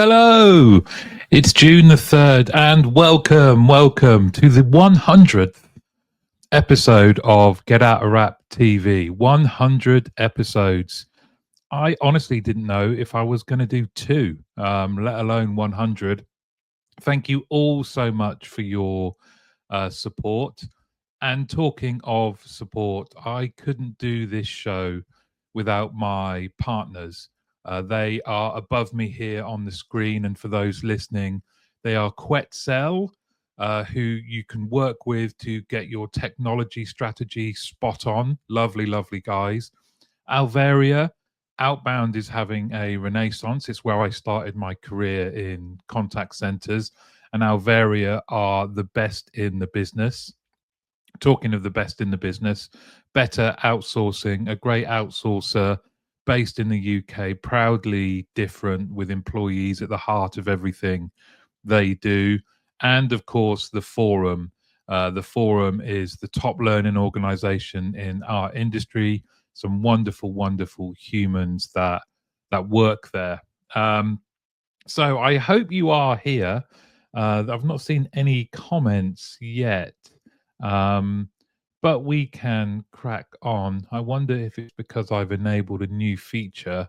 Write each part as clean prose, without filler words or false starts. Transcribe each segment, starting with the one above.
Hello, it's June the 3rd, and welcome to the 100th episode of Get Out of Rap TV. 100 episodes. I honestly didn't know if I was going to do two, let alone 100. Thank you all so much for your support. And talking of support, I couldn't do this show without my partners. They are above me here on the screen, and for those listening, they are Quetzel, who you can work with to get your technology strategy spot on. Lovely, lovely guys. Alvaria, Outbound is having a renaissance. It's where I started my career in contact centers, and Alvaria are the best in the business. Talking of the best in the business, Betr Outsourcing, a great outsourcer based in the UK, proudly different, with employees at the heart of everything they do. And of course, the Forum. The Forum is the top learning organization in our industry. Some wonderful, wonderful humans that work there. So I hope you are here. I've not seen any comments yet. But we can crack on. I wonder if it's because I've enabled a new feature.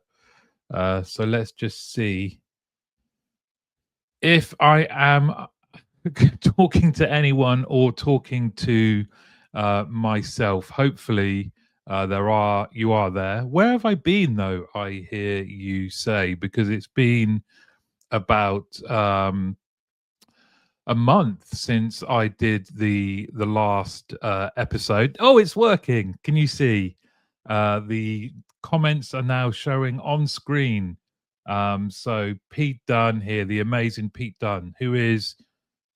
So let's just see if I am talking to anyone or talking to myself. Hopefully you are there. Where have I been though, I hear you say, because it's been about a month since I did the last episode. Oh, it's working. Can you see? The comments are now showing on screen. So Pete Dunn here, the amazing Pete Dunn, who is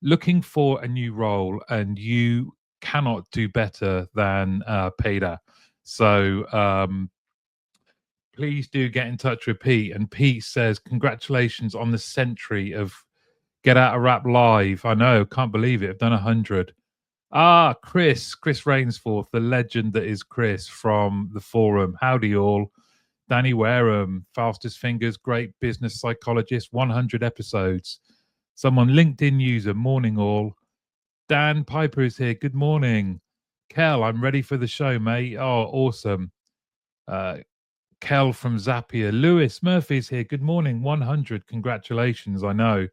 looking for a new role, and you cannot do better than Peter. So please do get in touch with Pete. And Pete says, congratulations on the century of Get Out of Rap Live. I know, can't believe it. I've done 100. Chris Rainsforth, the legend that is Chris from the Forum. Howdy all. Danny Wareham, Fastest Fingers, great business psychologist, 100 episodes. Someone, LinkedIn user, morning all. Dan Piper is here. Good morning. Kel, I'm ready for the show, mate. Oh, awesome. Kel from Zapier. Lewis Murphy's here. Good morning. 100. Congratulations. I know.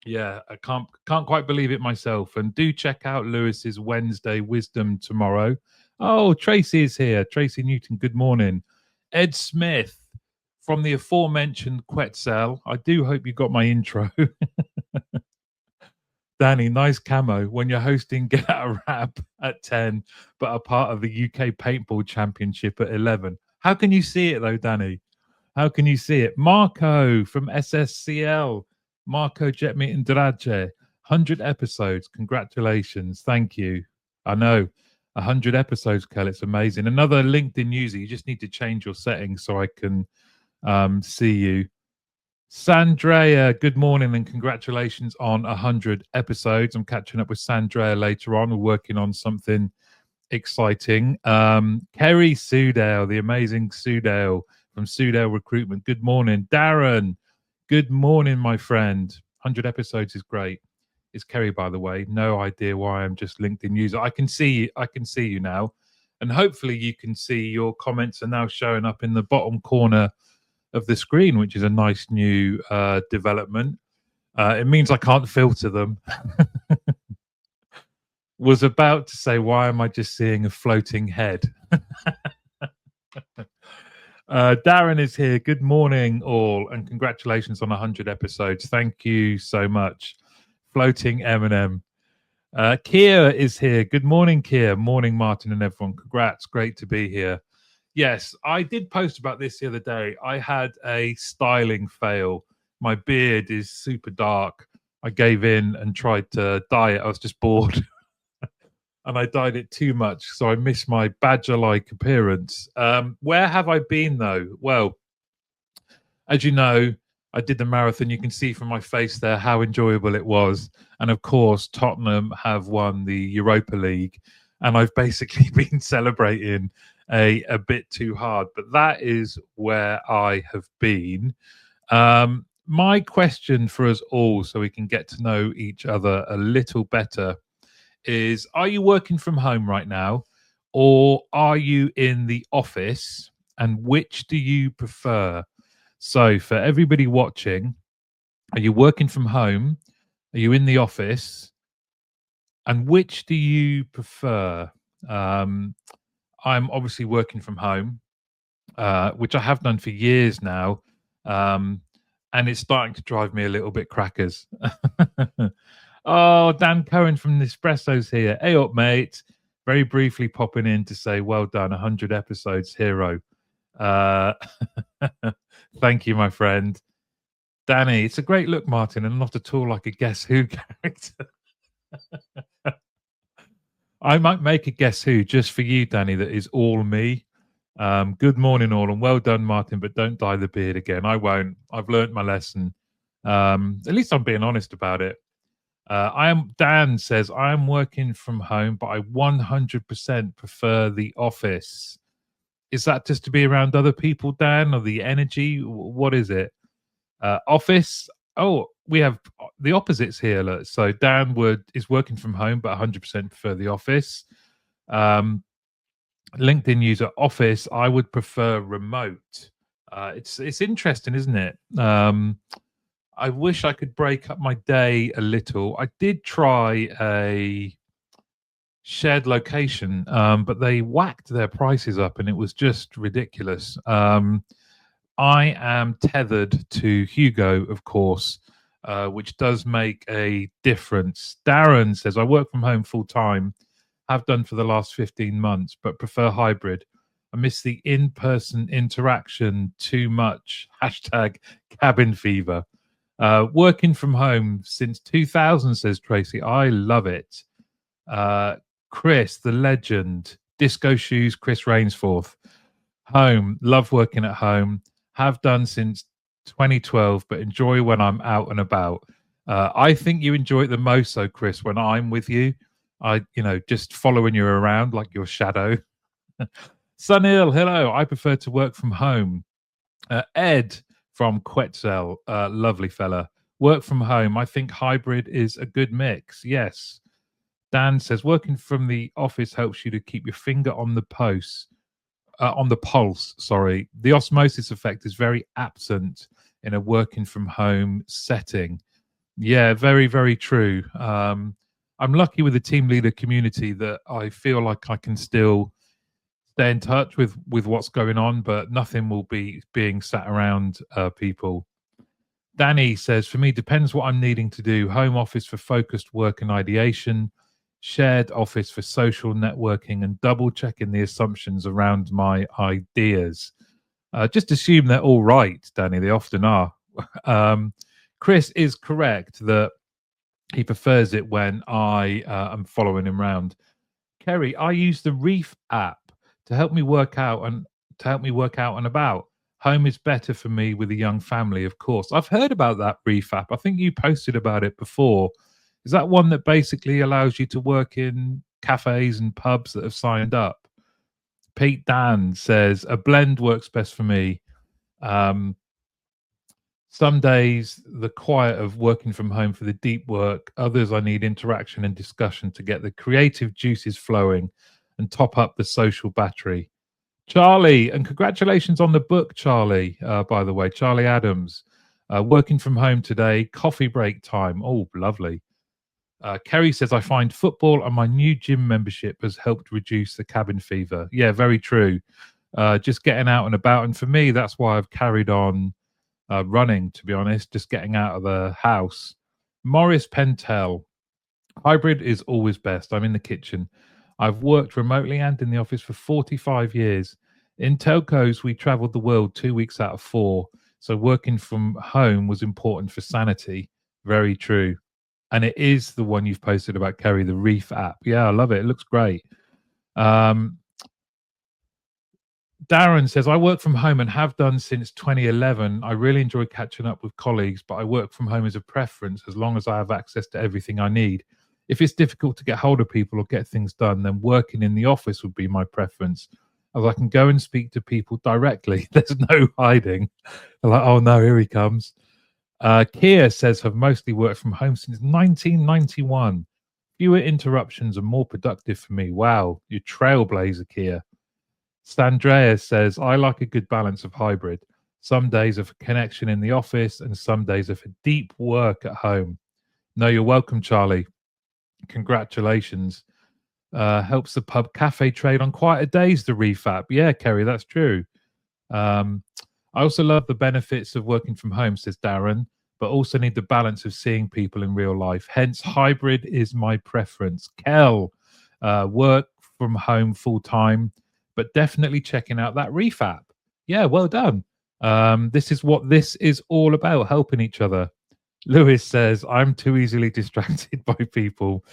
Yeah, I can't quite believe it myself. And do check out Lewis's Wednesday Wisdom tomorrow. Oh, Tracy is here. Tracy Newton, good morning. Ed Smith from the aforementioned Quetzel. I do hope you got my intro. Danny, nice camo when you're hosting Get Out of Rap at 10, but are part of the UK Paintball Championship at 11. How can you see it though, Danny? How can you see it? Marco from SSCL. Marco Jetmeet and Drace. 100 episodes. Congratulations. Thank you. I know. 100 episodes, Kel. It's amazing. Another LinkedIn user. You just need to change your settings so I can see you. Sandrea, good morning and congratulations on 100 episodes. I'm catching up with Sandrea later on. We're working on something exciting. Kerry Sudale, the amazing Sudale from Sudale Recruitment. Good morning. Darren, good morning, my friend. 100 episodes is great. It's Kerry, by the way. No idea why I'm just LinkedIn user. I can see you now. And hopefully you can see your comments are now showing up in the bottom corner of the screen, which is a nice new development. It means I can't filter them. Was about to say, why am I just seeing a floating head? Darren is here. Good morning, all, and congratulations on 100 episodes. Thank you so much. Floating Eminem. Kia is here. Good morning, Kia. Morning, Martin and everyone. Congrats. Great to be here. Yes, I did post about this the other day. I had a styling fail. My beard is super dark. I gave in and tried to dye it. I was just bored. And I dyed it too much, so I missed my badger-like appearance. Where have I been, though? Well, as you know, I did the marathon. You can see from my face there how enjoyable it was. And of course, Tottenham have won the Europa League. And I've basically been celebrating a bit too hard. But that is where I have been. My question for us all, so we can get to know each other a little better, is: are you working from home right now, or are you in the office? And which do you prefer? So, for everybody watching, are you working from home? Are you in the office? And which do you prefer? Um, I'm obviously working from home, which I have done for years now. Um, and it's starting to drive me a little bit crackers. Oh, Dan Cohen from Nespresso's here. Hey up, mate. Very briefly popping in to say, well done, 100 episodes, hero. Uh, thank you, my friend. Danny, it's a great look, Martin, and not at all like a Guess Who character. I might make a Guess Who just for you, Danny, that is all me. Good morning, all, and well done, Martin, but don't dye the beard again. I won't. I've learnt my lesson. At least I'm being honest about it. Dan says, I am working from home, but I 100% prefer the office. Is that just to be around other people, Dan, or the energy? What is it? Office. Oh, we have the opposites here. Look. So Dan is working from home, but 100% prefer the office. LinkedIn user office. I would prefer remote. It's interesting, isn't it? I wish I could break up my day a little. I did try a shared location, but they whacked their prices up, and it was just ridiculous. I am tethered to Hugo, of course, which does make a difference. Darren says, I work from home full time, have done for the last 15 months, but prefer hybrid. I miss the in-person interaction too much. Hashtag cabin fever. Working from home since 2000, says Tracy. I love it. Chris, the legend. Disco shoes, Chris Rainsforth. Home. Love working at home. Have done since 2012, but enjoy when I'm out and about. I think you enjoy it the most, though, Chris, when I'm with you. Just following you around like your shadow. Sunil, hello. I prefer to work from home. Ed from Quetzel, lovely fella. Work from home. I think hybrid is a good mix. Yes. Dan says working from the office helps you to keep your finger on the pulse. Sorry, the osmosis effect is very absent in a working from home setting. Yeah, very, very true. I'm lucky with the team leader community that I feel like I can still stay in touch with what's going on, but nothing will be being sat around people. Danny says, for me, depends what I'm needing to do. Home office for focused work and ideation, shared office for social networking, and double checking the assumptions around my ideas. Just assume they're all right, Danny. They often are. Chris is correct that he prefers it when I am following him around. Kerry, I use the Reef app to help me work out and about. Home is better for me with a young family, of course. I've heard about that Reef app. I think you posted about it before. Is that one that basically allows you to work in cafes and pubs that have signed up? Pete Dan says a blend works best for me. Some days the quiet of working from home for the deep work. Others I need interaction and discussion to get the creative juices flowing and top up the social battery. Charlie, and congratulations on the book, Charlie, by the way. Charlie Adams, working from home today, coffee break time. Oh, lovely. Kerry says, I find football and my new gym membership has helped reduce the cabin fever. Yeah, very true. Just getting out and about. And for me, that's why I've carried on running, to be honest, just getting out of the house. Morris Pentel, hybrid is always best. I'm in the kitchen. I've worked remotely and in the office for 45 years. In telcos, we traveled the world 2 weeks out of 4. So working from home was important for sanity. Very true. And it is the one you've posted about, Kerry, the Reef app. Yeah, I love it. It looks great. Darren says, I work from home and have done since 2011. I really enjoy catching up with colleagues, but I work from home as a preference as long as I have access to everything I need. If it's difficult to get hold of people or get things done, then working in the office would be my preference. as I can go and speak to people directly. There's no hiding. They're like, oh no, here he comes. Kia says, have mostly worked from home since 1991. Fewer interruptions and more productive for me. Wow, you trailblazer, Kia. Sandrea says, I like a good balance of hybrid. Some days are for connection in the office and some days are for deep work at home. No, you're welcome, Charlie. Congratulations. Helps the pub cafe trade on quieter days, the refab. Yeah, Kerry, that's true. I also love the benefits of working from home, says Darren, but also need the balance of seeing people in real life. Hence, hybrid is my preference. Kel, work from home full time, but definitely checking out that refab. Yeah, well done. This is what this is all about, helping each other. Lewis says, I'm too easily distracted by people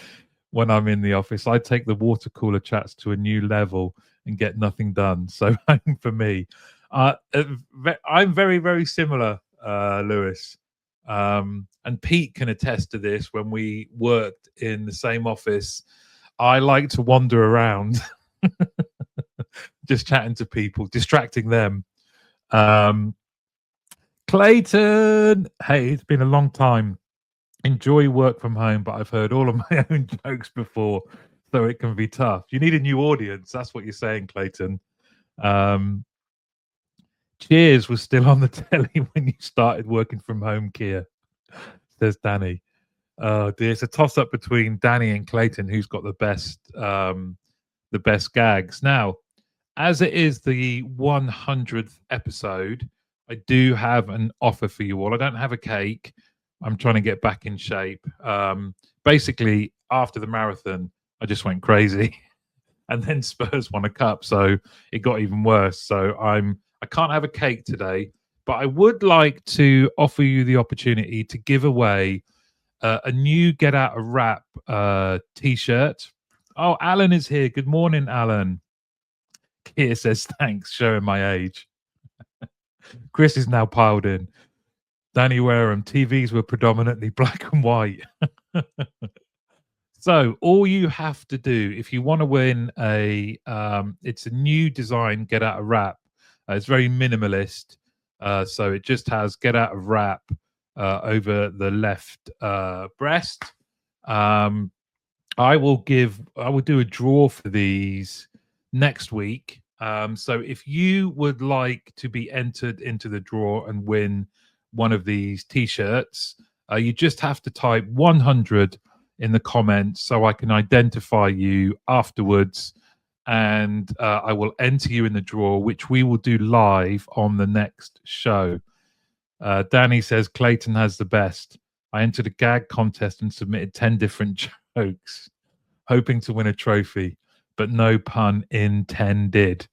when I'm in the office. I take the water cooler chats to a new level and get nothing done. So for me, I'm very, very similar, Lewis. And Pete can attest to this. When we worked in the same office, I like to wander around, just chatting to people, distracting them. Clayton, hey, it's been a long time. Enjoy work from home, but I've heard all of my own jokes before, so it can be tough. You need a new audience. That's what you're saying, Clayton. Cheers was still on the telly when you started working from home, Kia, says Danny. Oh dear, it's a toss-up between Danny and Clayton, who's got the best gags. Now, as it is the 100th episode, I do have an offer for you all. I don't have a cake. I'm trying to get back in shape. Basically, after the marathon, I just went crazy, and then Spurs won a cup, so it got even worse. So I can't have a cake today, but I would like to offer you the opportunity to give away a new Get Out of Rap T-shirt. Oh, Alan is here. Good morning, Alan. Kia says thanks, showing my age. Chris is now piled in. Danny Wareham, TVs were predominantly black and white. So all you have to do if you want to win it's a new design Get Out of Rap. It's very minimalist. So it just has Get Out of Rap over the left breast. I will do a draw for these next week. So if you would like to be entered into the draw and win one of these t-shirts, you just have to type 100 in the comments so I can identify you afterwards, and I will enter you in the draw, which we will do live on the next show. Danny says Clayton has the best. I entered a gag contest and submitted 10 different jokes, hoping to win a trophy, but no pun intended.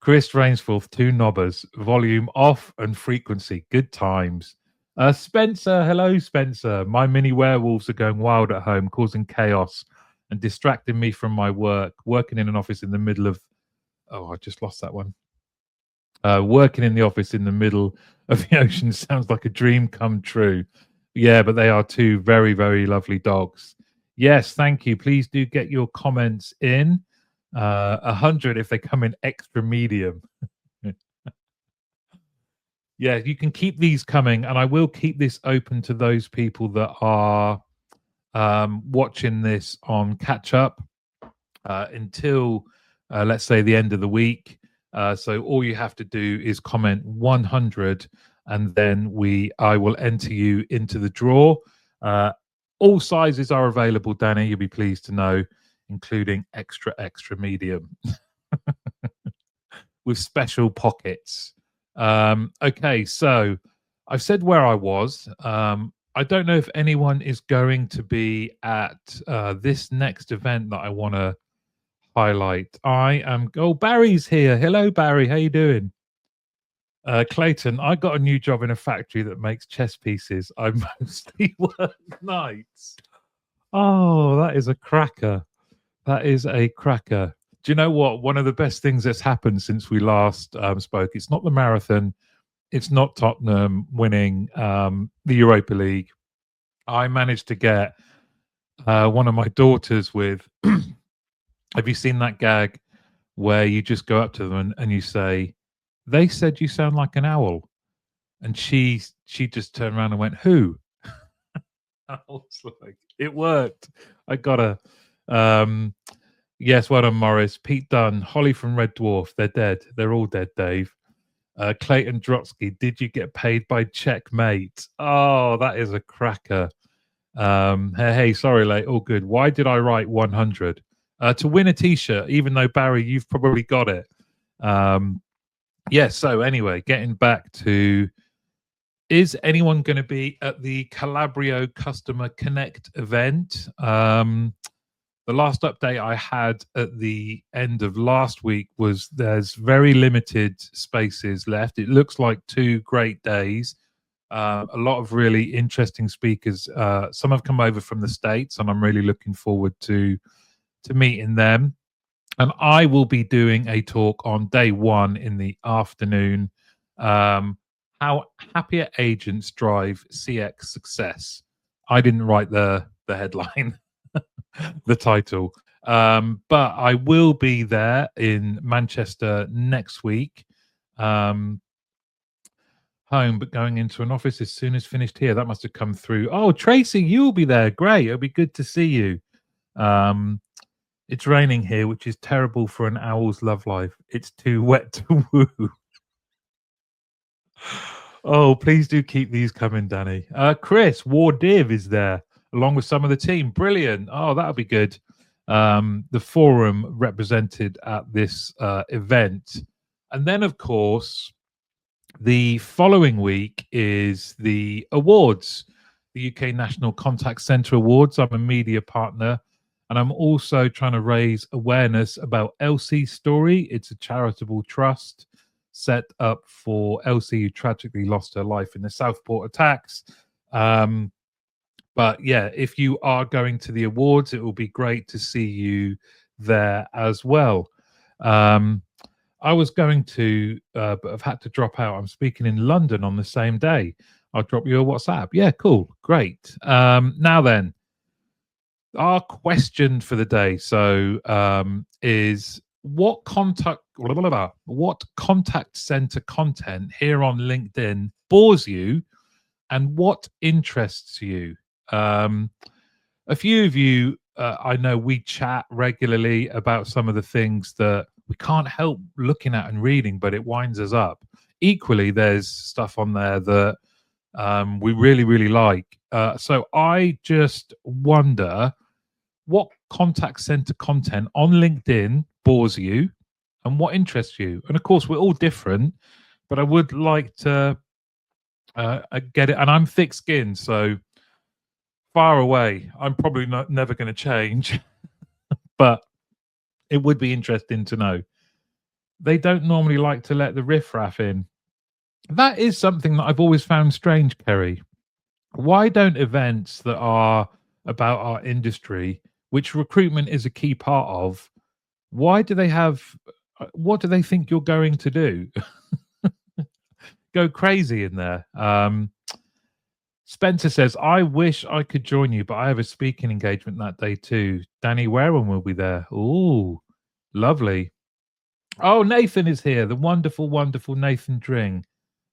Chris Rainsforth, 2 knobbers, volume off and frequency. Good times. Spencer, hello, Spencer. My mini werewolves are going wild at home, causing chaos and distracting me from my work. Working in an office in the middle of... Oh, I just lost that one. Working in the office in the middle of the ocean sounds like a dream come true. Yeah, but they are 2 very, very lovely dogs. Yes, thank you. Please do get your comments in. 100 if they come in extra medium. Yeah, you can keep these coming, and I will keep this open to those people that are watching this on catch up until let's say the end of the week. So all you have to do is comment 100, and then I will enter you into the draw. All sizes are available, Danny, you'll be pleased to know, including extra medium with special pockets. Okay, so I've said where I was. I don't know if anyone is going to be at this next event that I want to highlight. Oh, Barry's here. Hello, Barry. How you doing? Clayton, I got a new job in a factory that makes chess pieces. I mostly work nights. Oh, that is a cracker. That is a cracker. Do you know what? One of the best things that's happened since we last spoke, it's not the marathon. It's not Tottenham winning the Europa League. I managed to get one of my daughters with Have you seen that gag where you just go up to them and you say, "They said you sound like an owl," and she just turned around and went, "Who?" I was like, "It worked. I got her." Um, yes, well done, Morris. Pete Dunn, Holly from Red Dwarf. They're dead. They're all dead, Dave. Clayton Drotsky, did you get paid by Checkmate? Oh, that is a cracker. Hey, sorry, late. All good. Why did I write 100? To win a T-shirt, even though Barry, you've probably got it. Yeah. So anyway, getting back to, is anyone going to be at the Calabrio Customer Connect event? The last update I had at the end of last week was there's very limited spaces left. It looks like 2 great days. A lot of really interesting speakers. Some have come over from the States, and I'm really looking forward to meeting them. And I will be doing a talk on day 1 in the afternoon. How happier agents drive CX success. I didn't write the headline, the title. But I will be there in Manchester next week. Home, but going into an office as soon as finished here. That must have come through. Oh, Tracy, you'll be there. Great. It'll be good to see you. It's raining here, which is terrible for an owl's love life. It's too wet to woo. Oh, please do keep these coming, Danny. Chris Wardiv is there along with some of the team. Brilliant. Oh, that'll be good. The forum represented at this event. And then, of course, the following week is the awards, the UK National Contact Centre Awards. I'm a media partner, and I'm also trying to raise awareness about Elsie's story. It's a charitable trust set up for Elsie, who tragically lost her life in the Southport attacks. But yeah, if you are going to the awards, it will be great to see you there as well. I was going to, but I've had to drop out. I'm speaking in London on the same day. I'll drop you a WhatsApp. Yeah, cool. Great. Now then, our question for the day. So is what contact center content here on LinkedIn bores you and what interests you? A few of you, I know we chat regularly about some of the things that we can't help looking at and reading, but it winds us up. Equally, there's stuff on there that we really, really like. So I just wonder what contact center content on LinkedIn bores you and what interests you. And of course, we're all different, but I would like to get it. And I'm thick skinned, so far away. I'm probably never going to change, but it would be interesting to know. They don't normally like to let the riffraff in. That is something that I've always found strange, Kerry. Why don't events that are about our industry, which recruitment is a key part of, why do they have, what do they think you're going to do? Go crazy in there. Spencer says, I wish I could join you, but I have a speaking engagement that day too. Danny Wareham will be there. Ooh, lovely. Oh, Nathan is here. The wonderful, wonderful Nathan Dring.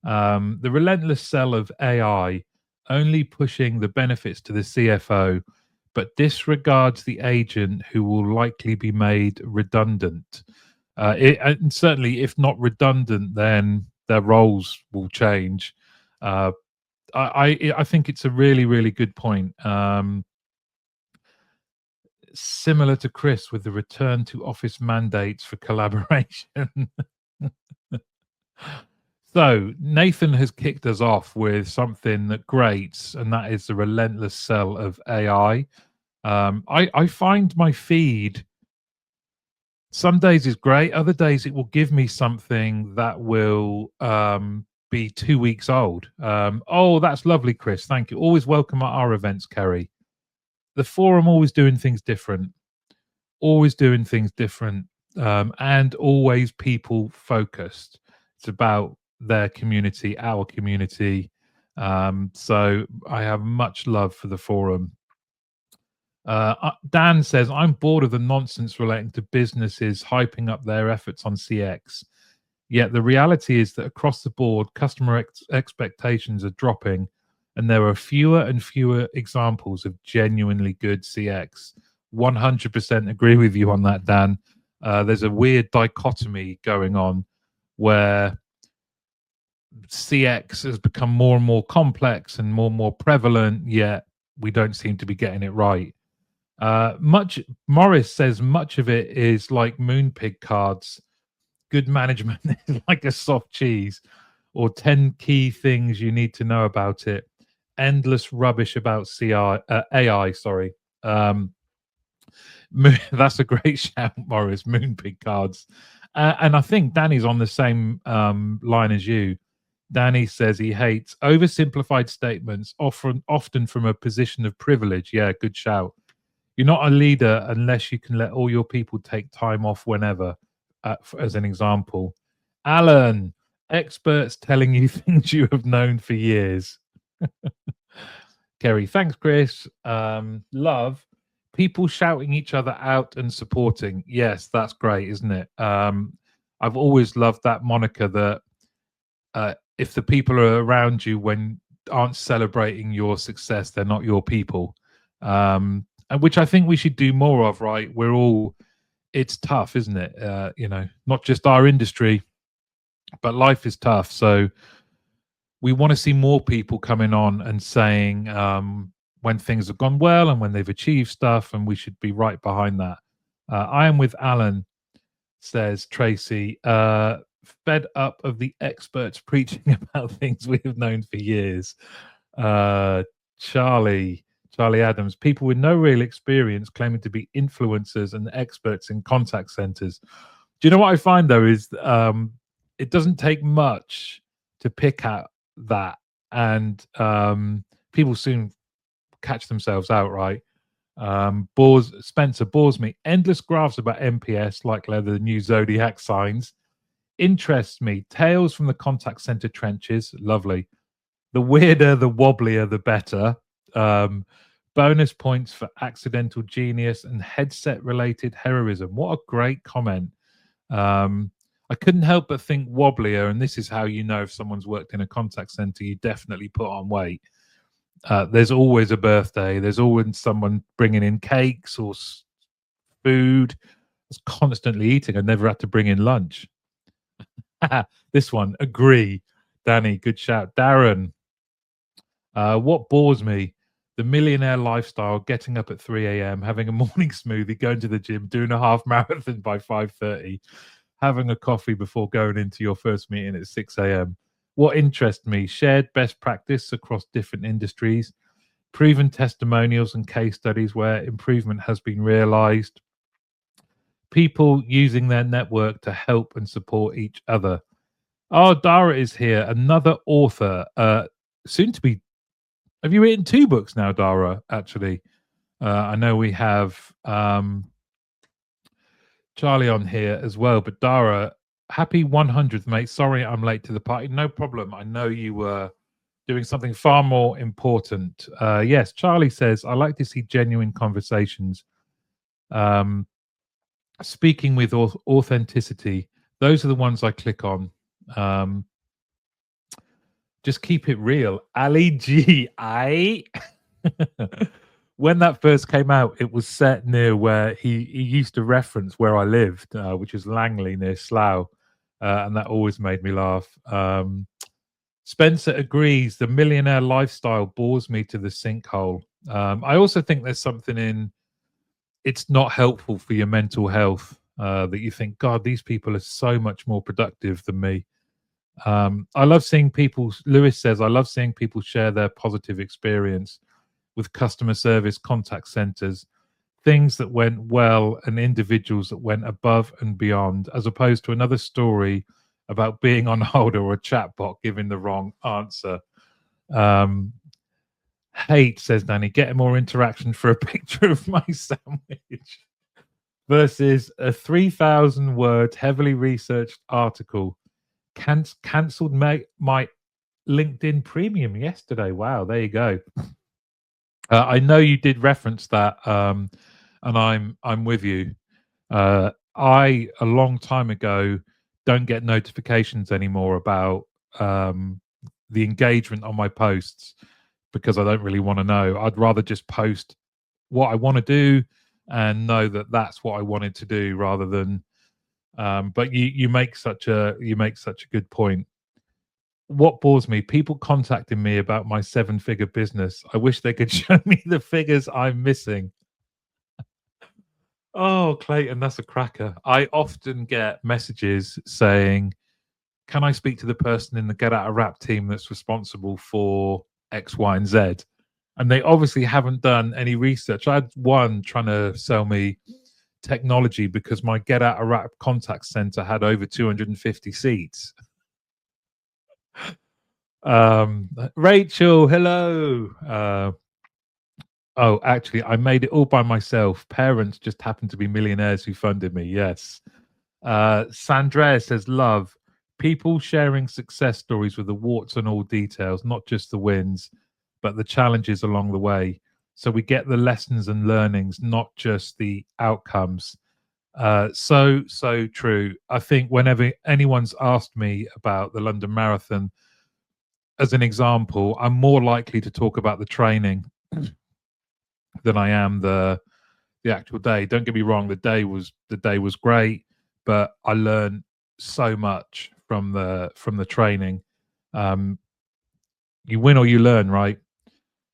The relentless sell of AI, only pushing the benefits to the CFO, but disregards the agent who will likely be made redundant. And certainly, if not redundant, then their roles will change. I think it's a really, really good point. Similar to Chris with the return to office mandates for collaboration. So Nathan has kicked us off with something that grates, and that is the relentless sell of AI. I find my feed some days is great, other days it will give me something that will be 2 weeks old. Oh, that's lovely, Chris. Thank you. Always welcome at our events, Kerry. The forum always doing things different, and always people focused. It's about their community, our community. So I have much love for the forum. Dan says, I'm bored of the nonsense relating to businesses hyping up their efforts on CX. Yet the reality is that across the board, customer expectations are dropping, and there are fewer and fewer examples of genuinely good CX. 100% agree with you on that, Dan. There's a weird dichotomy going on where CX has become more and more complex and more prevalent, yet we don't seem to be getting it right. Morris says much of it is like Moonpig cards. Good management is like a soft cheese, or 10 key things you need to know about it. Endless rubbish about AI. Sorry. That's a great shout, Morris. Moonpig cards. And I think Danny's on the same line as you. Danny says he hates oversimplified statements, often from a position of privilege. Yeah, good shout. You're not a leader unless you can let all your people take time off whenever, as an example. Alan, experts telling you things you have known for years. Kerry, thanks, Chris. Love, people shouting each other out and supporting. Yes, that's great, isn't it? I've always loved that moniker that if the people are around you when aren't celebrating your success, they're not your people. And which I think we should do more of, right? It's tough, isn't it? Not just our industry, but life is tough. So we want to see more people coming on and saying when things have gone well and when they've achieved stuff, and we should be right behind that. I am with Alan, says Tracy, fed up of the experts preaching about things we have known for years. Charlie Adams, people with no real experience claiming to be influencers and experts in contact centers. Do you know what I find though is it doesn't take much to pick at that, and people soon catch themselves out, right? Spencer bores me. Endless graphs about MPS, like the new zodiac signs, interests me. Tales from the contact center trenches, lovely. The weirder, the wobblier, the better. Bonus points for accidental genius and headset-related heroism. What a great comment. I couldn't help but think wobblier, and this is how you know if someone's worked in a contact center, you definitely put on weight. There's always a birthday. There's always someone bringing in cakes or food. It's constantly eating. I never had to bring in lunch. This one, agree. Danny, good shout. Darren, what bores me? The millionaire lifestyle, getting up at 3 a.m., having a morning smoothie, going to the gym, doing a half marathon by 5:30, having a coffee before going into your first meeting at 6 a.m. What interests me? Shared best practice across different industries, proven testimonials and case studies where improvement has been realized, people using their network to help and support each other. Oh, Dara is here, another author, soon to be. Have you written 2 books now, Dara? Actually, I know we have Charlie on here as well, but Dara, happy 100th, mate. Sorry I'm late to the party. No problem. I know you were doing something far more important. Yes, Charlie says, I like to see genuine conversations. Speaking with authenticity. Those are the ones I click on. Just keep it real. Ali G. When that first came out, it was set near where he used to reference where I lived, which is Langley near Slough. And that always made me laugh. Spencer agrees. The millionaire lifestyle bores me to the sinkhole. I also think there's something in it's not helpful for your mental health that you think, God, these people are so much more productive than me. I love seeing people, Lewis says, I love seeing people share their positive experience with customer service contact centers, things that went well and individuals that went above and beyond, as opposed to another story about being on hold or a chatbot giving the wrong answer. Hate, says Danny, getting more interaction for a picture of my sandwich versus a 3,000 word heavily researched article. Cancelled my LinkedIn premium yesterday. Wow, there you go. I know you did reference that, and I'm with you. I a long time ago don't get notifications anymore about um, the engagement on my posts because I don't really want to know. I'd rather just post what I want to do and know that that's what I wanted to do rather than. But you make such a good point. What bores me? People contacting me about my seven-figure business. I wish they could show me the figures I'm missing. Oh, Clayton, that's a cracker. I often get messages saying, "Can I speak to the person in the Get Out of Rap team that's responsible for X, Y, and Z?" And they obviously haven't done any research. I had one trying to sell me technology because my Get Out of Rap contact center had over 250 seats. Rachel, hello. Oh, actually, I made it all by myself. Parents just happened to be millionaires who funded me. Yes. Sandrea says, love people sharing success stories with the warts and all details, not just the wins, but the challenges along the way. So we get the lessons and learnings, not just the outcomes. So true. I think whenever anyone's asked me about the London Marathon, as an example, I'm more likely to talk about the training than I am the actual day. Don't get me wrong, the day was great, but I learned so much from the training. Um, you win or you learn, right?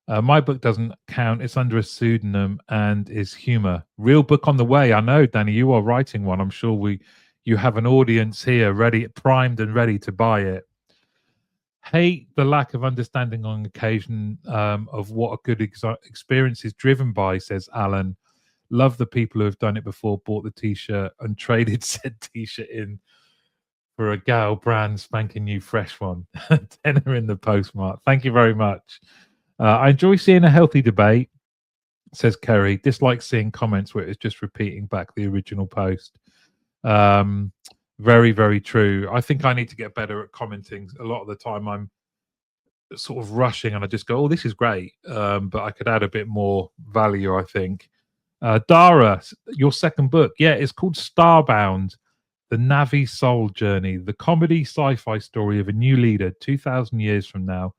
My book doesn't count. It's under a pseudonym and is humor. Real book on the way. I know, Danny, you are writing one. I'm sure you have an audience here ready, primed and ready to buy it. Hate the lack of understanding on occasion of what a good experience is driven by, says Alan. Love the people who have done it before, bought the t-shirt and traded said t-shirt in for a gal brand spanking new fresh one. Tenner in the postmark. Thank you very much. I enjoy seeing a healthy debate, says Kerry. Dislike seeing comments where it's just repeating back the original post. Very, very true. I think I need to get better at commenting. A lot of the time I'm sort of rushing and I just go, oh, this is great. But I could add a bit more value, I think. Dara, your second book. Yeah, it's called Starbound, The Navi Soul Journey, the comedy sci-fi story of a new leader 2,000 years from now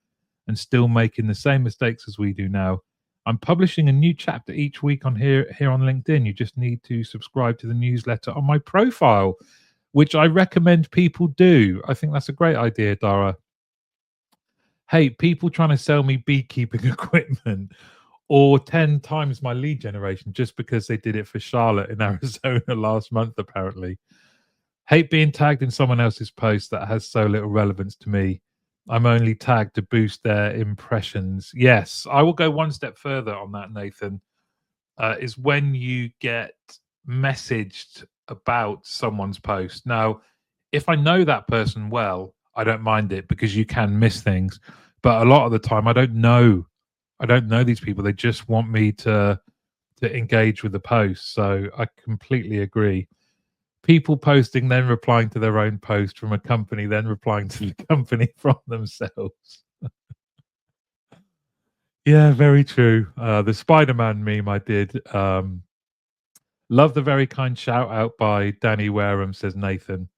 and still making the same mistakes as we do now. I'm publishing a new chapter each week on here on LinkedIn. You just need to subscribe to the newsletter on my profile, which I recommend people do. I think that's a great idea, Dara. Hey, people trying to sell me beekeeping equipment or 10 times my lead generation just because they did it for Charlotte in Arizona last month, apparently. Hate being tagged in someone else's post that has so little relevance to me. I'm only tagged to boost their impressions. Yes, I will go one step further on that, Nathan. Is when you get messaged about someone's post. Now, if I know that person well, I don't mind it because you can miss things. But a lot of the time, I don't know these people. They just want me to engage with the post. So I completely agree. People posting, then replying to their own post from a company, then replying to the company from themselves. Yeah, very true. The Spider-Man meme I did. Love the very kind shout out by Danny Wareham, says Nathan.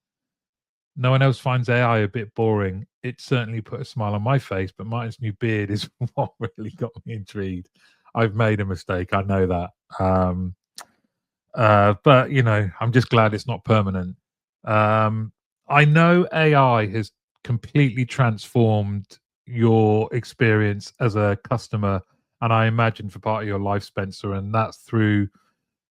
No one else finds AI a bit boring. It certainly put a smile on my face, but Martin's new beard is what really got me intrigued. I've made a mistake. I know that. But, you know, I'm just glad it's not permanent. I know AI has completely transformed your experience as a customer, and I imagine for part of your life, Spencer, and that's through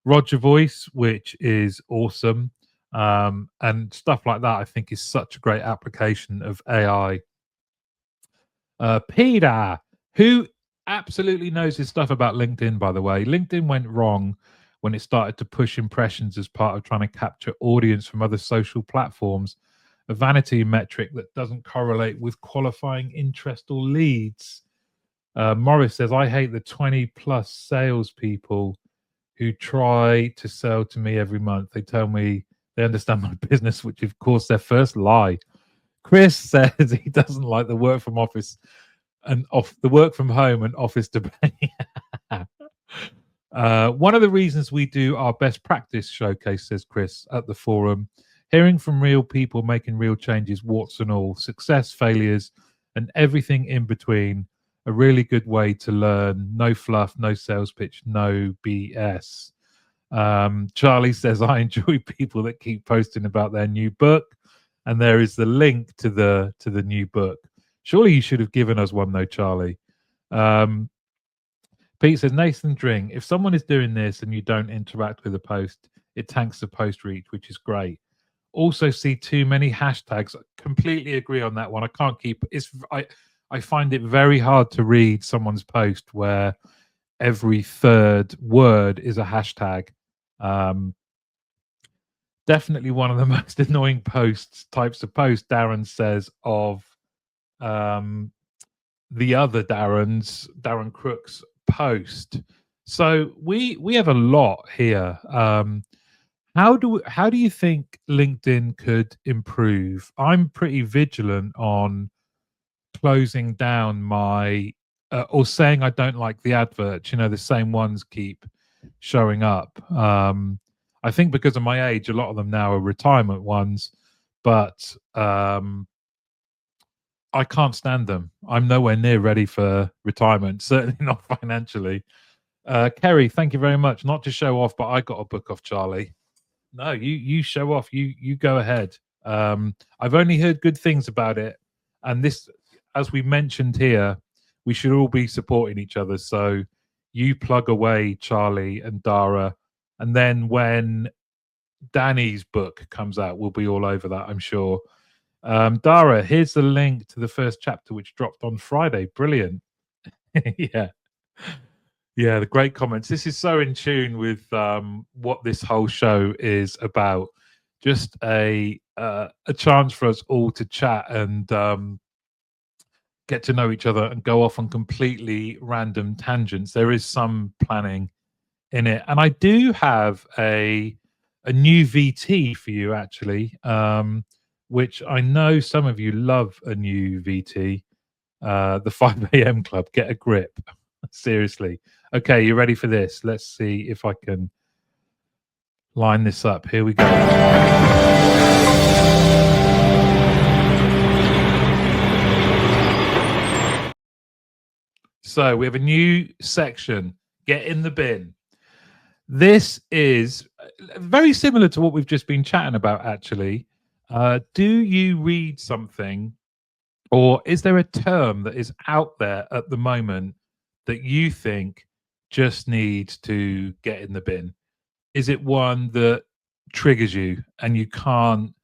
Roger Voice, which is awesome. And stuff like that, I think, is such a great application of AI. Peter, who absolutely knows his stuff about LinkedIn, by the way. LinkedIn went wrong when it started to push impressions as part of trying to capture audience from other social platforms, a vanity metric that doesn't correlate with qualifying interest or leads. Morris says, I hate the 20 plus salespeople who try to sell to me every month. They tell me they understand my business, which of course their first lie. Chris says he doesn't like the work from office and the work from home and office debate. One of the reasons we do our best practice showcase, says Chris at the forum, hearing from real people making real changes, warts and all, success, failures, and everything in between. A really good way to learn. No fluff, no sales pitch, no BS. Charlie says, I enjoy people that keep posting about their new book. And there is the link to the new book. Surely you should have given us one though, Charlie. Pete says, Nathan Dring, if someone is doing this and you don't interact with a post, it tanks the post reach, which is great. Also see too many hashtags. Completely agree on that one. I can't keep I find it very hard to read someone's post where every third word is a hashtag. Definitely one of the most annoying types of post, Darren says, of the other Darren Crook's post. So we have a lot here. How do you think LinkedIn could improve? I'm pretty vigilant on closing down my or saying I don't like the adverts. You know, the same ones keep showing up. I think because of my age, a lot of them now are retirement ones, but I can't stand them. I'm nowhere near ready for retirement, certainly not financially. Kerry, thank you very much. Not to show off, but I got a book off Charlie. No, you show off. You go ahead. I've only heard good things about it, and this, as we mentioned here, we should all be supporting each other. So you plug away, Charlie and Dara, and then when Danny's book comes out, we'll be all over that, I'm sure. Dara, here's the link to the first chapter, which dropped on Friday. Brilliant. Yeah. Yeah, the great comments. This is so in tune with what this whole show is about. Just a chance for us all to chat and get to know each other and go off on completely random tangents. There is some planning in it, and I do have a new VT for you actually, which I know some of you love. A new VT, the 5 a.m. Club. Get a grip. Seriously. Okay, you ready for this? Let's see if I can line this up. Here we go. So we have a new section, Get in the Bin. This is very similar to what we've just been chatting about, actually. Do you read something, or is there a term that is out there at the moment that you think just needs to get in the bin? Is it one that triggers you and you can't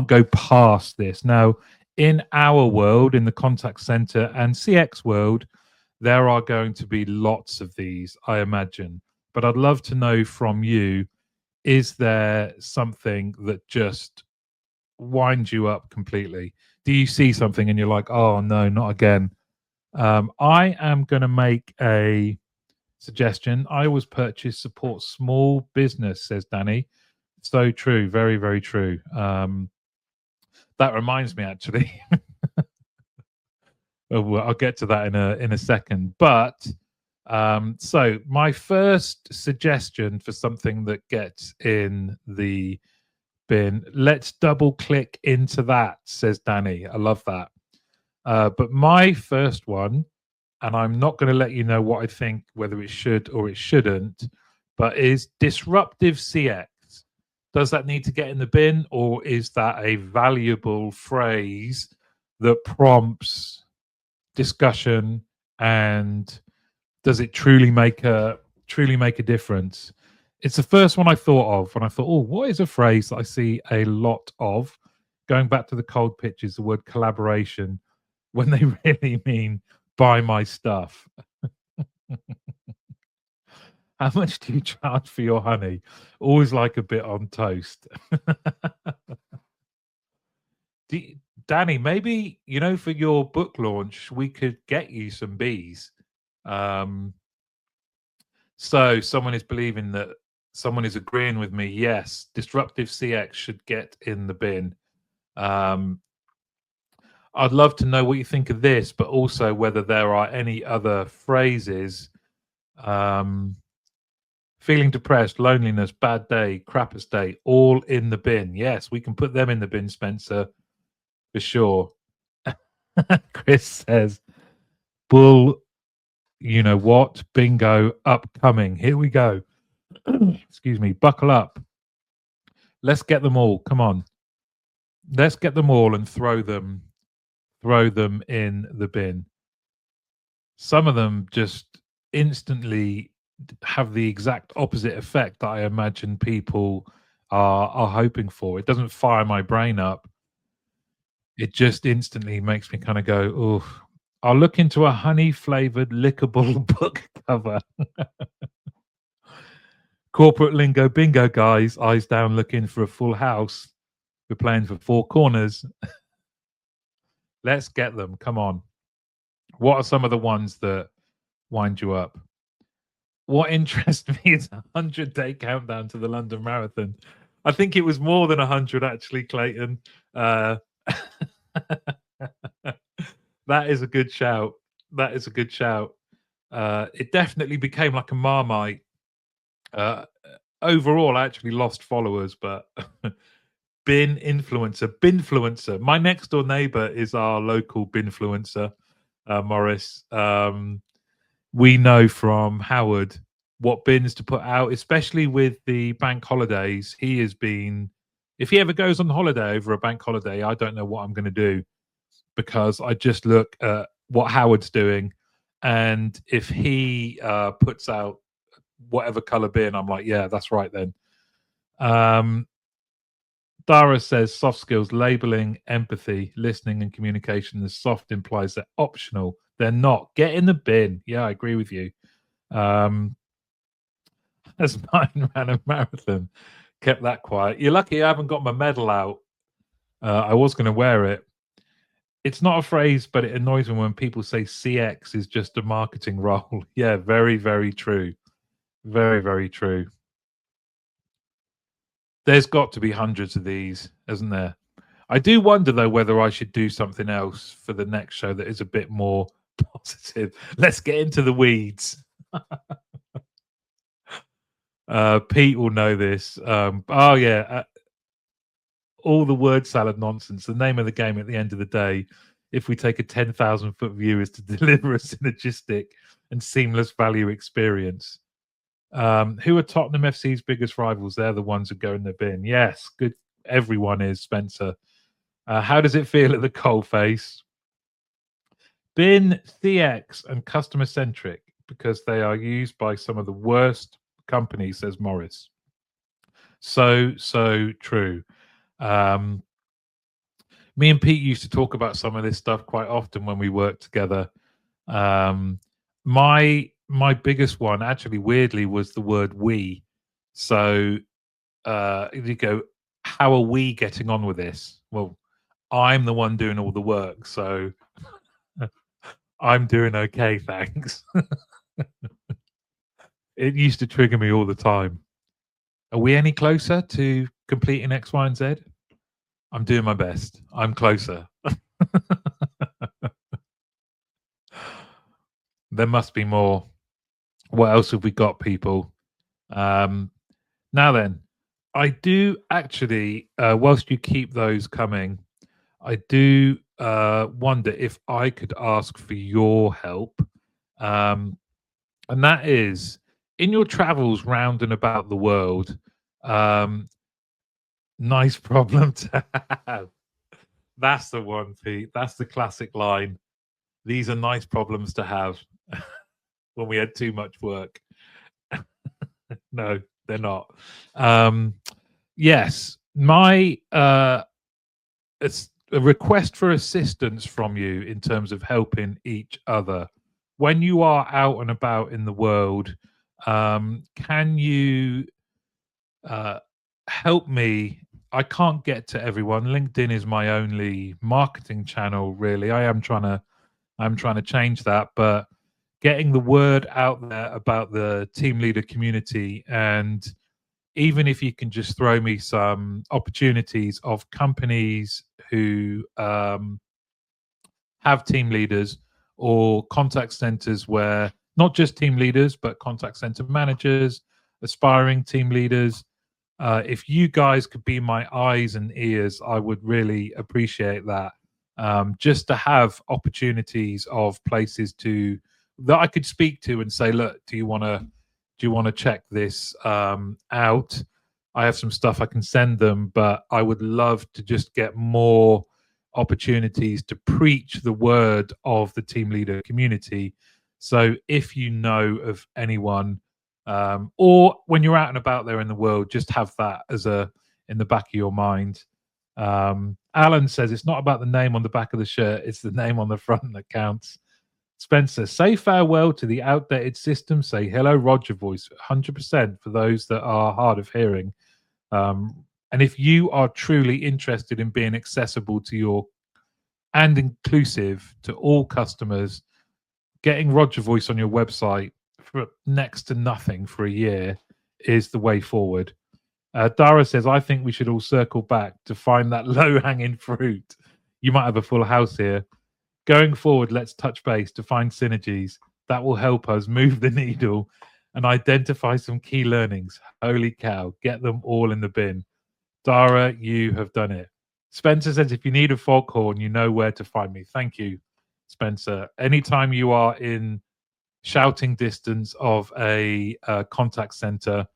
go past this? Now, in our world, in the contact center and CX world, there are going to be lots of these, I imagine. But I'd love to know from you, is there something that just winds you up completely? Do you see something and you're like, oh no, not again? I am going to make a suggestion. I always purchase support small business, says Danny. So true. Very, very true. That reminds me, actually. Well, I'll get to that in a second. But so my first suggestion for something that gets in the bin, let's double click into that, says Danny. I love that. But my first one, and I'm not going to let you know what I think, whether it should or it shouldn't, but is disruptive CX. Does that need to get in the bin, or is that a valuable phrase that prompts discussion, and does it truly make a difference? It's the first one I thought of when I thought, oh, what is a phrase that I see a lot of? Going back to the cold pitches, the word collaboration, when they really mean buy my stuff. How much do you charge for your honey? Always like a bit on toast. Danny, maybe, for your book launch, we could get you some bees. So someone is believing that, someone is agreeing with me. Yes, disruptive CX should get in the bin. I'd love to know what you think of this, but also whether there are any other phrases Feeling depressed, loneliness, bad day, crappiest day, all in the bin. Yes, we can put them in the bin, Spencer, for sure. Chris says, bull, you know what? Bingo, upcoming. Here we go. Excuse me. Buckle up. Let's get them all. Come on. Let's get them all and throw them in the bin. Some of them just instantly have the exact opposite effect that I imagine people are hoping for. It doesn't fire my brain up. It just instantly makes me kind of go, oh, I'll look into a honey flavored lickable book cover. Corporate lingo bingo, guys. Eyes down, looking for a full house. We're playing for four corners. Let's get them. Come on. What are some of the ones that wind you up? What interests me is a 100-day countdown to the London Marathon. I think it was more than 100, actually, Clayton. That is a good shout. That is a good shout. It definitely became like a Marmite. Overall, I actually lost followers, but Binfluencer. My next door neighbor is our local Binfluencer, Morris. We know from Howard what bins to put out, especially with the bank holidays. He has been, if he ever goes on holiday over a bank holiday, I don't know what I'm going to do, because I just look at what Howard's doing. And if he puts out whatever color bin, I'm like, yeah, that's right then. Dara says soft skills, labeling, empathy, listening, and communication. The soft implies they're optional. They're not. Get in the bin. Yeah, I agree with you. As mine ran a marathon, kept that quiet. You're lucky I haven't got my medal out. I was going to wear it. It's not a phrase, but it annoys me when people say CX is just a marketing role. Yeah, very, very true. Very, very true. There's got to be hundreds of these, isn't there? I do wonder, though, whether I should do something else for the next show that is a bit more positive. Let's get into the weeds. Pete will know this. Oh, yeah. All the word salad nonsense. The name of the game at the end of the day, if we take a 10,000-foot view, is to deliver a synergistic and seamless value experience. Who are Tottenham FC's biggest rivals? They're the ones who go in the bin. Yes, good. Everyone is, Spencer. How does it feel at the coalface? Bin, CX, and customer centric, because they are used by some of the worst companies, says Morris. So true. Me and Pete used to talk about some of this stuff quite often when we worked together. My biggest one, actually, weirdly, was the word we. So you go, how are we getting on with this? Well, I'm the one doing all the work, so I'm doing okay, thanks. It used to trigger me all the time. Are we any closer to completing X, Y, and Z? I'm doing my best. I'm closer. There must be more. What else have we got, people? Now then, I do actually, whilst you keep those coming, I do wonder if I could ask for your help. And that is, in your travels round and about the world, nice problem to have. That's the one, Pete. That's the classic line. These are nice problems to have when we had too much work. No, they're not. Yes, my it's a request for assistance from you in terms of helping each other. When you are out and about in the world, can you help me? I can't get to everyone. LinkedIn is my only marketing channel, really. I'm trying to change that, but getting the word out there about the team leader community, and even if you can just throw me some opportunities of companies who have team leaders, or contact centers where, not just team leaders, but contact center managers, aspiring team leaders. If you guys could be my eyes and ears, I would really appreciate that. Just to have opportunities of places that I could speak to and say, look, do you want to check this out? I have some stuff I can send them, but I would love to just get more opportunities to preach the word of the team leader community. So if you know of anyone, or when you're out and about there in the world, just have that as in the back of your mind. Alan says it's not about the name on the back of the shirt, it's the name on the front that counts. Spencer, say farewell to the outdated system. Say hello, Roger voice. 100% for those that are hard of hearing. And if you are truly interested in being accessible to and inclusive to all customers, getting Roger voice on your website for next to nothing for a year is the way forward. Dara says, I think we should all circle back to find that low-hanging fruit. You might have a full house here. Going forward, let's touch base to find synergies that will help us move the needle and identify some key learnings. Holy cow, get them all in the bin. Dara, you have done it. Spencer says, if you need a foghorn, you know where to find me. Thank you, Spencer. Anytime you are in shouting distance of a contact center,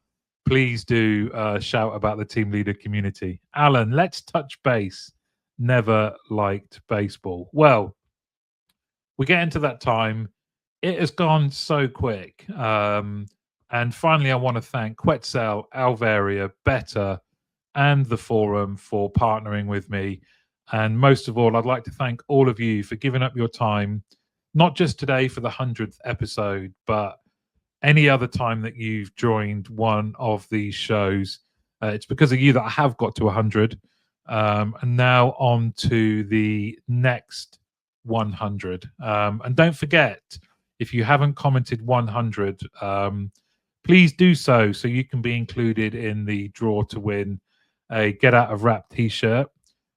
please do shout about the team leader community. Alan, let's touch base. Never liked baseball. Well, we get into that time. It has gone so quick. And finally, I want to thank Quetzel, Alvaria, Betr, and the forum for partnering with me. And most of all, I'd like to thank all of you for giving up your time, not just today for the 100th episode, but any other time that you've joined one of these shows. It's because of you that I have got to 100. And now on to the next 100. And don't forget, if you haven't commented 100, please do so you can be included in the draw to win a Get Out of Rap t-shirt.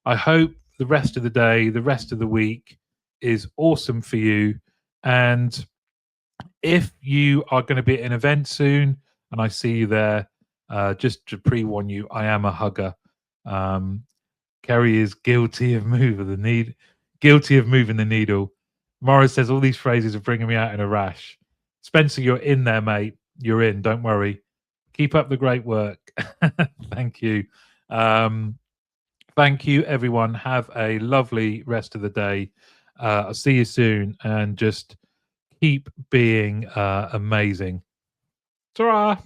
I hope the rest of the day, the rest of the week is awesome for you. And if you are going to be at an event soon and I see you there, just to pre-warn you, I am a hugger. Kerry is guilty of moving the needle. Morris says all these phrases are bringing me out in a rash. Spencer, you're in there, mate. You're in. Don't worry. Keep up the great work. Thank you. Thank you, everyone. Have a lovely rest of the day. I'll see you soon, and just keep being amazing. Ta-ra!